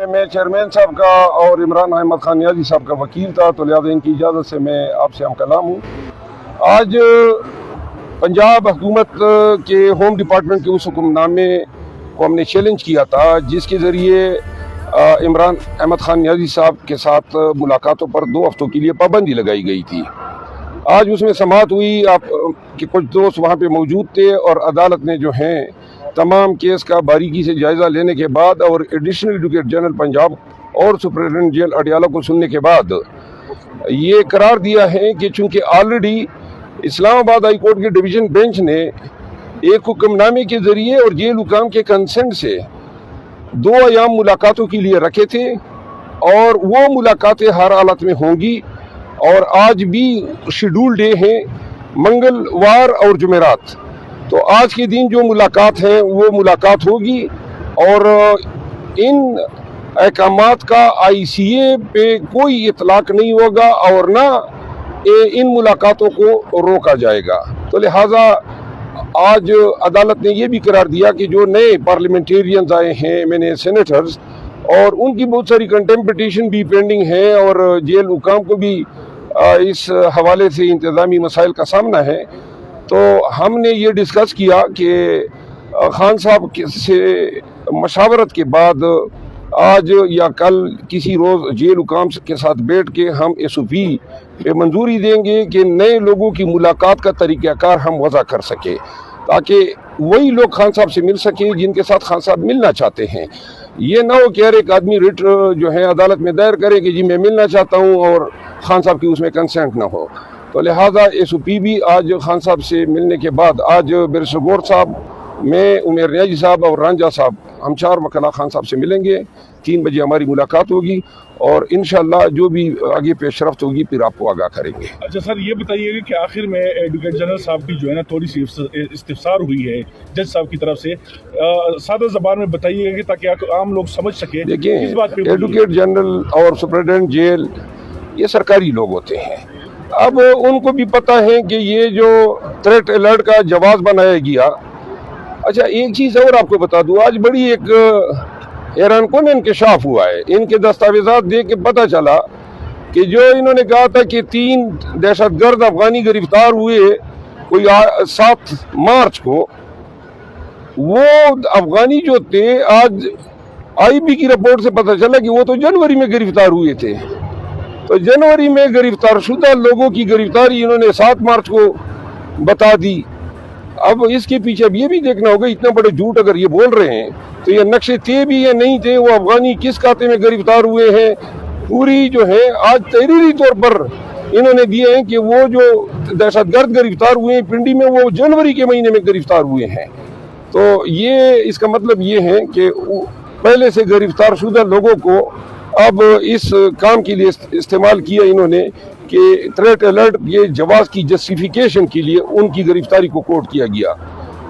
मैं चेयरमैन साहब का और इमरान अहमद खान नियाज़ी साहब का वकील था, तो लिहाजा इनकी इजाज़त से मैं आपसे हम कलाम हूँ। आज पंजाब हुकूमत के होम डिपार्टमेंट के उस हुक्मनामे को हमने चैलेंज किया था, जिसके ज़रिए इमरान अहमद खान नियाज़ी साहब के साथ मुलाकातों पर 2 हफ्तों के लिए पाबंदी लगाई गई थी। आज उसमें समाअत हुई, आप कि कुछ दोस्त वहाँ पे मौजूद थे और अदालत ने जो हैं तमाम केस का बारीकी से जायज़ा लेने के बाद और एडिशनल एडवोकेट जनरल पंजाब और सुपरिटेंडेंट जेल अडियाला को सुनने के बाद ये करार दिया है कि चूँकि ऑलरेडी इस्लामाबाद हाई कोर्ट के डिवीज़न बेंच ने एक हुक्मनामे के ज़रिए और जेल हुकाम के कंसेंट से 2 अयाम मुलाकातों के लिए रखे थे और वो मुलाकातें हर हालत में होंगी, और आज भी शेड्यूल डे हैं मंगलवार और जुमेरात। तो आज के दिन जो मुलाकात है वो मुलाकात होगी और इन अहकामात का ICA पे कोई इतलाक नहीं होगा और ना इन मुलाकातों को रोका जाएगा। तो लिहाजा आज अदालत ने ये भी करार दिया कि जो नए पार्लियामेंटेरियंस आए हैं, मैंने सेनेटर्स, और उनकी बहुत सारी कंटेम्प्ट पिटीशन भी पेंडिंग है और जेल हुकाम को भी इस हवाले से इंतज़ामी मसाइल का सामना है। तो हमने ये डिस्कस किया कि खान साहब से मशावरत के बाद आज या कल किसी रोज़ जेल हुकाम के साथ बैठ के हम SOP पे मंजूरी देंगे कि नए लोगों की मुलाकात का तरीक़ाकार हम वज़ा कर सके, ताकि वही लोग खान साहब से मिल सके जिनके साथ खान साहब मिलना चाहते हैं। ये ना हो कि हर एक आदमी रिट जो है अदालत में दायर करे कि जी मैं मिलना चाहता हूँ और खान साहब की उसमें कंसेंट ना हो। तो लिहाजा SOP भी आज खान साहब से मिलने के बाद आज बैरिस्टर गौर साहब, मैं उमेर नियाज़ी साहब और रांझा साहब, हम 4 वकला खान साहब से मिलेंगे। 3 बजे हमारी मुलाकात होगी और इंशाअल्लाह जो भी आगे पेशरफ्त होगी फिर आपको आगाह करेंगे। अच्छा सर, ये बताइएगा कि आखिर में एडवोकेट जनरल साहब की जो है ना थोड़ी सी इस्तिफसार हुई है जज साहब की तरफ से, सादा ज़बान में बताइएगा कि ताकि आम लोग समझ सके। देखिए, किस बात पे एडवोकेट जनरल और सुपरिटेंडेंट जेल ये सरकारी लोग होते हैं। अब उनको भी पता है कि ये जो थ्रेट अलर्ट का जवाब बनाया गया। अच्छा, एक चीज़ और आपको बता दूँ, आज बड़ी एक हैरान कौन इंकशाफ हुआ है। इनके दस्तावेजात देख के पता चला कि जो इन्होंने कहा था कि 3 दहशतगर्द अफगानी गिरफ्तार हुए कोई 7 मार्च को, वो अफगानी जो थे आज IB की रिपोर्ट से पता चला कि वो तो जनवरी में गिरफ्तार हुए थे। तो जनवरी में गिरफ्तार शुदा लोगों की गिरफ्तारी इन्होंने 7 मार्च को बता दी। अब इसके पीछे अब ये भी देखना होगा, इतना बड़े झूठ अगर ये बोल रहे हैं तो ये नक्शे थे भी या नहीं थे, वो अफगानी किस खाते में गिरफ्तार हुए हैं, पूरी जो है आज तहरीरी तौर पर इन्होंने दिए हैं कि वो जो दहशतगर्द गिरफ्तार हुए हैं पिंडी में, वो जनवरी के महीने में गिरफ्तार हुए हैं। तो ये इसका मतलब ये है कि पहले से गिरफ्तार शुदा लोगों को अब इस काम के लिए इस्तेमाल किया इन्होंने कि थ्रेट अलर्ट ये जवाब की जस्टिफिकेशन के लिए उनकी गिरफ्तारी को कोर्ट किया गया।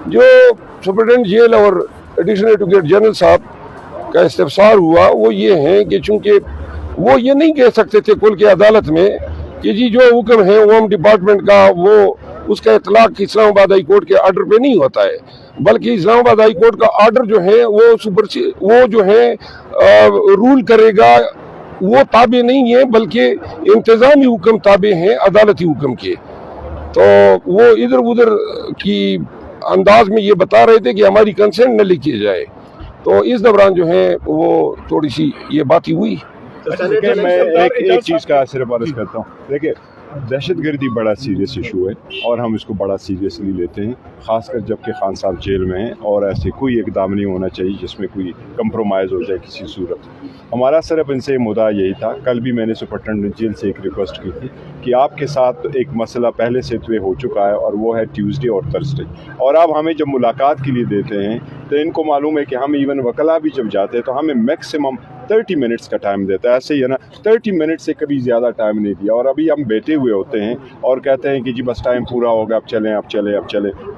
जो सुपरिटेंडेंट जेल और एडिशनल एडवोकेट जनरल साहब का इस्तिफसार हुआ वो ये है कि चूँकि वो ये नहीं कह सकते थे कुल की अदालत में कि जी जो हुक्म है होम डिपार्टमेंट का वो उसका इतलाक इस्लामाबाद हाई कोर्ट के आर्डर पे नहीं होता है, बल्कि इस्लामाबाद हाई कोर्ट का आर्डर जो है वो जो है रूल करेगा, वो ताबे नहीं है बल्कि इंतज़ामी हुक्म ताबे हैं अदालती हुक्म के। तो वो इधर उधर की अंदाज में ये बता रहे थे कि हमारी कंसेंट न लिखी जाए। तो इस दौरान जो है वो थोड़ी सी ये बात हुई। मैं एक चीज़ का सिर्फ अर्ज़ करता हूँ। देखिए, दहशतगर्दी बड़ा सीरियस इशू है और हम इसको बड़ा सीरियसली लेते हैं, ख़ासकर जबकि खान साहब जेल में हैं और ऐसे कोई इकदाम नहीं होना चाहिए जिसमें कोई कंप्रोमाइज़ हो जाए किसी सूरत। हमारा सिर्फ इनसे मुद्दा यही था, कल भी मैंने सुपरिटेंडेंट जेल से एक रिक्वेस्ट की थी कि आपके साथ एक मसला पहले से तय हो चुका है और वो है ट्यूसडे और थर्सडे, और आप हमें जब मुलाकात के लिए देते हैं तो इनको मालूम है कि हम इवन वकला भी जब जाते हैं तो हमें मैक्सिमम 30 मिनट्स का टाइम देता है, ऐसे ही है ना, 30 मिनट से कभी ज़्यादा टाइम नहीं दिया। और अभी हम बैठे हुए होते हैं और कहते हैं कि जी बस टाइम पूरा होगा, अब चलें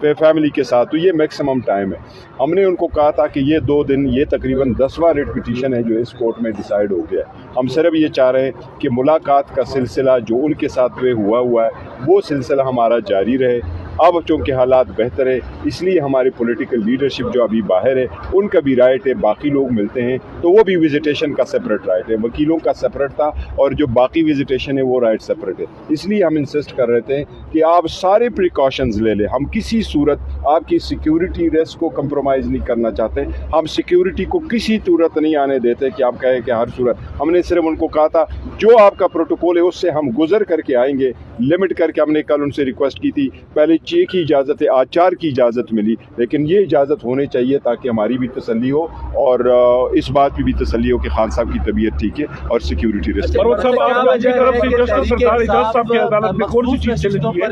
फिर फैमिली के साथ, तो ये मैक्सिमम टाइम है। हमने उनको कहा था कि ये 2 दिन, ये तकरीबन 10वां रिट पिटीशन है जो इस कोर्ट में डिसाइड हो गया है। हम सिर्फ ये चाह रहे हैं कि मुलाकात का सिलसिला जो उनके साथ हुआ है वो सिलसिला हमारा जारी रहे। अब चूँकि हालात बेहतर है इसलिए हमारी पॉलिटिकल लीडरशिप जो अभी बाहर है उनका भी राइट है, बाकी लोग मिलते हैं तो वो भी विजिटेशन का सेपरेट राइट है, वकीलों का सेपरेट था और जो बाकी विजिटेशन है वो राइट सेपरेट है। इसलिए हम इंसिस्ट कर रहे थे कि आप सारे प्रिकॉशंस ले लें, हम किसी सूरत आपकी सिक्योरिटी रेस्ट को कंप्रोमाइज़ नहीं करना चाहते, हम सिक्योरिटी को किसी सूरत नहीं आने देते कि आप कहें कि हर सूरत। हमने सिर्फ उनको कहा था जो आपका प्रोटोकॉल है उससे हम गुजर करके आएंगे, लिमिट करके। हमने कल उनसे रिक्वेस्ट की थी, पहले 6 की इजाज़त है, आज 4 की इजाज़त मिली, लेकिन ये इजाज़त होनी चाहिए ताकि हमारी भी तसल्ली हो और इस बात की भी तसल्ली हो कि खान साहब की तबीयत ठीक है और सिक्योरिटी रेस्ट।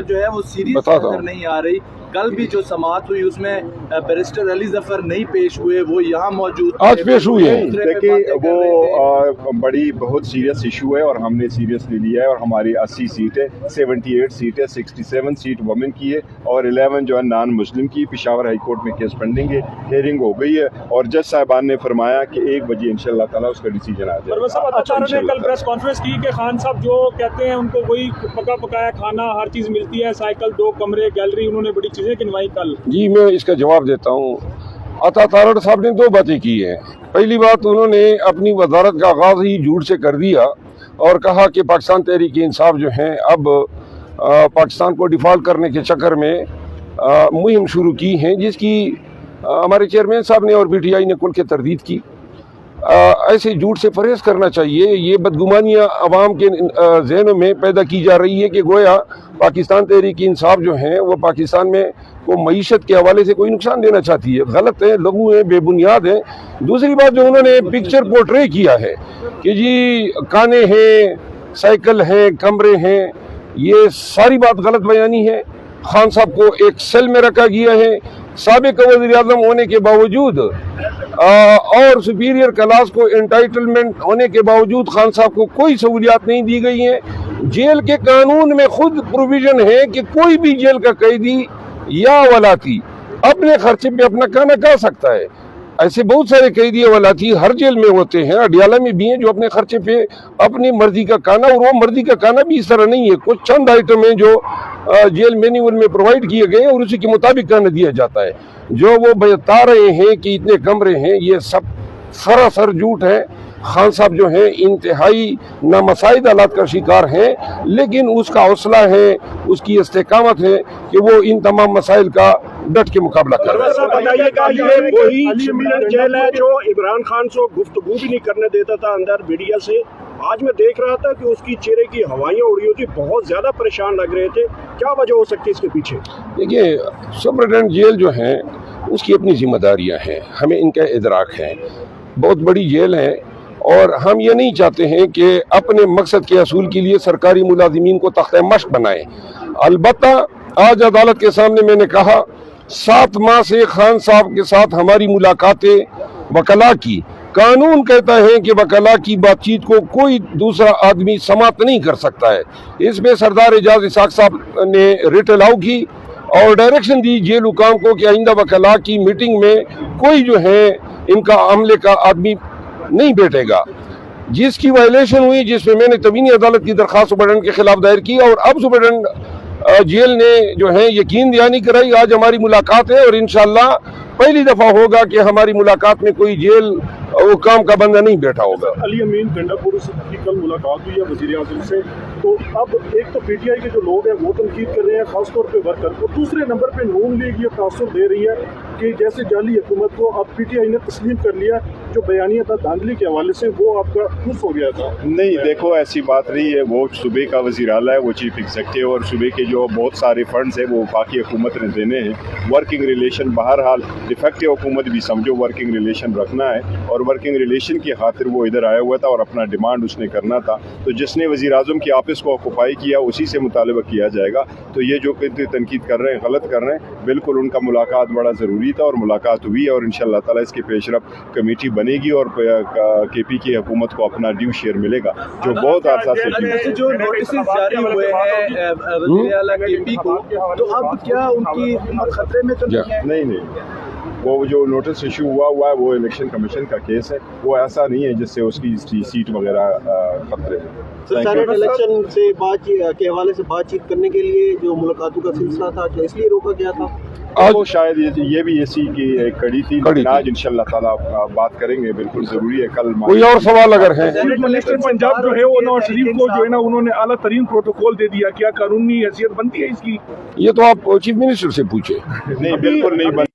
जो है वो सीरियस नजर नहीं आ रही। कल भी जो समाअत हुई उसमें बैरिस्टर अली जफर नहीं पेश हुए, वो यहाँ मौजूद आज पेश हुए हैं। देखिए वो बड़ी बहुत सीरियस इशू है और हमने सीरियसली लिया है और हमारी 80 सीट है, 78 सीट है, 67 सीट वुमेन की है और 11 जो है नॉन मुस्लिम की। पेशावर हाई कोर्ट में केस पेंडिंग है, हियरिंग हो गई है और जज साहिबान ने फरमाया कि 1 बजे इंशाल्लाह ताला उसका डिसीजन आ जाएगा। ने कल प्रेस कॉन्फ्रेंस की कि खान साहब जो कहते हैं उनको वही पका पकाया खाना हर चीज़ मिलती है, साइकिल, 2 कमरे, गैलरी, उन्होंने बड़ी चीज़ें गिनवाई कल। जी मैं इसका जवाब देता हूँ। अता तारड़ साहब ने 2 बातें की हैं। पहली बात, उन्होंने अपनी वजारत का आगाज़ ही झूठ से कर दिया और कहा कि पाकिस्तान तहरीक इंसाफ जो है अब पाकिस्तान को डिफॉल्ट करने के चक्कर में मुहिम शुरू की हैं, जिसकी हमारे चेयरमैन साहब ने और PTI ने खुल के तरदीद की। ऐसे झूठ से परहेज करना चाहिए। ये बदगुमानियाँ आवाम के जहनों में पैदा की जा रही है कि गोया पाकिस्तान तहरीक इंसाफ जो है वो पाकिस्तान में को मईशत के हवाले से कोई नुकसान देना चाहती है। गलत है, लघु है, बेबुनियाद है। दूसरी बात जो उन्होंने पिक्चर पोर्ट्रे किया है कि जी खाने हैं, साइकिल हैं, कमरे हैं, ये सारी बात गलत बयानी है। खान साहब को एक सेल में रखा गया है, साबिक वज़ीर आज़म होने के बावजूद और सुपीरियर क्लास को एंटाइटलमेंट होने के बावजूद खान साहब को कोई सहूलियात नहीं दी गई हैं। जेल के कानून में खुद प्रोविजन है कि कोई भी जेल का कैदी या वलाती अपने खर्चे पे अपना खाना खा सकता है। ऐसे बहुत सारे कैदी वलाती हर जेल में होते हैं, अडियाला में भी हैं, जो अपने खर्चे पे अपनी मर्जी का खाना, और वो मर्जी का खाना भी इस तरह नहीं है। कुछ चंद आइटम हैं जो जेल मेन्यूअल में प्रोवाइड किए गए और उसी के मुताबिक खाना दिया जाता है। जो वो बता रहे हैं कि इतने कमरे हैं, ये सब सरासर झूठ है। खान साहब जो है इंतहाई नामसाइद हालात का शिकार हैं, लेकिन उसका हौसला है, उसकी इस्तेकामत है कि वो इन तमाम मसाइल का डट के मुकाबला कर रहा है। बताइएगा, ये वही सिविलियन जेल है जो इमरान खान से गुफ्तगू भी नहीं करने देता था अंदर मीडिया से। आज मैं देख रहा था कि उसकी चेहरे की हवाइयाँ उड़ी हुई थी, बहुत ज़्यादा परेशान लग रहे थे। क्या वजह हो सकती है इसके पीछे? देखिए, सुपरिटेंडेंट जेल जो है उसकी अपनी जिम्मेदारियाँ हैं, हमें इनका इदराक है। बहुत बड़ी जेल है और हम ये नहीं चाहते हैं कि अपने मकसद के असूल के लिए सरकारी मुलाजिमीन को तख्ते मश्क बनाएं। अलबत्ता आज अदालत के सामने मैंने कहा 7 माह से खान साहब के साथ हमारी मुलाकातें वकला की। कानून कहता है कि वकला की बातचीत को कोई दूसरा आदमी समाप्त नहीं कर सकता है। इसमें सरदार एजाज इसाक साहब ने रिट अलाउ की और डायरेक्शन दी जेल हुकाम को कि आइंदा वकला की मीटिंग में कोई जो है इनका अमले का आदमी नहीं बैठेगा। जिसकी वायलेशन हुई, जिसमें मैंने तवीनी अदालत की दरख्वास्त सुपरिटेंडेंट के खिलाफ दायर की और अब सुपरिटेंडेंट जेल ने जो है यकीन दहानी कराई। आज हमारी मुलाकात है और इंशाअल्लाह पहली दफ़ा होगा कि हमारी मुलाकात में कोई जेल हुकाम का बंदा नहीं बैठा होगा। अली अमीन गंडापुर की कल मुलाकात हुई है वज़ीर आज़म से, तो अब एक तो PTI के जो लोग हैं वो तनकीद कर रहे हैं, खासतौर पे वर्कर, और दूसरे नंबर पे नून लीग ये तासुर दे रही है कि जैसे जाली हुकूमत को अब PTI ने तस्लीम कर लिया। जो बयानिया था धांधली के हवाले से वो आपका खुश हो गया था। नहीं, देखो ऐसी बात नहीं है। वो सूबे का वज़ीर आला है, वो चीफ एग्जीक्यूटिव, और सूबे के जो बहुत सारे फंड्स हैं वो बाकी हुकूमत ने देने हैं। वर्किंग रिलेशन, बहरहाल इफेक्टिव हुकूमत भी समझो वर्किंग रिलेशन रखना है और वर्किंग रिलेशन की खातिर वो इधर आया हुआ था और अपना डिमांड उसने करना था। तो जिसने वज़ीर आज़म की ऑफिस को ऑक्यूपाई किया उसी से मुतालबा किया जाएगा। तो ये जो तनकीद कर रहे हैं, गलत कर रहे हैं। बिल्कुल उनका मुलाकात बड़ा ज़रूरी था और मुलाकात हुई है और इंशाअल्लाह ताला इसके पेशरफ कमेटी बनेगी और KP की हुकूमत को अपना ड्यू शेयर मिलेगा, जो बहुत आसार से जो नोटिस जारी हुए हैं वज़ीर आला KP को, तो अब क्या उनकी खतरे में तो नहीं है? नहीं। वो जो नोटिस इशू हुआ है वो इलेक्शन कमीशन का केस है, वो ऐसा नहीं है जिससे उसकी सीट वगैरह खतरे में। सेनेट इलेक्शन से बातचीत के हवाले से बातचीत करने के लिए जो मुलाकातों का सिलसिला था, क्या इसलिए रोका गया था? वो शायद ये भी इसी की एक कड़ी थी, लेकिन आज इंशाल्लाह ताला बात करेंगे, बिल्कुल जरूरी है। कल कोई और सवाल अगर है? चीफ मिनिस्टर पंजाब जो है वो नवाज शरीफ को जो है ना उन्होंने आला तरीन प्रोटोकॉल दे दिया, क्या कानूनी हैसियत बनती है इसकी? ये तो आप चीफ मिनिस्टर से पूछे। नहीं, बिल्कुल नहीं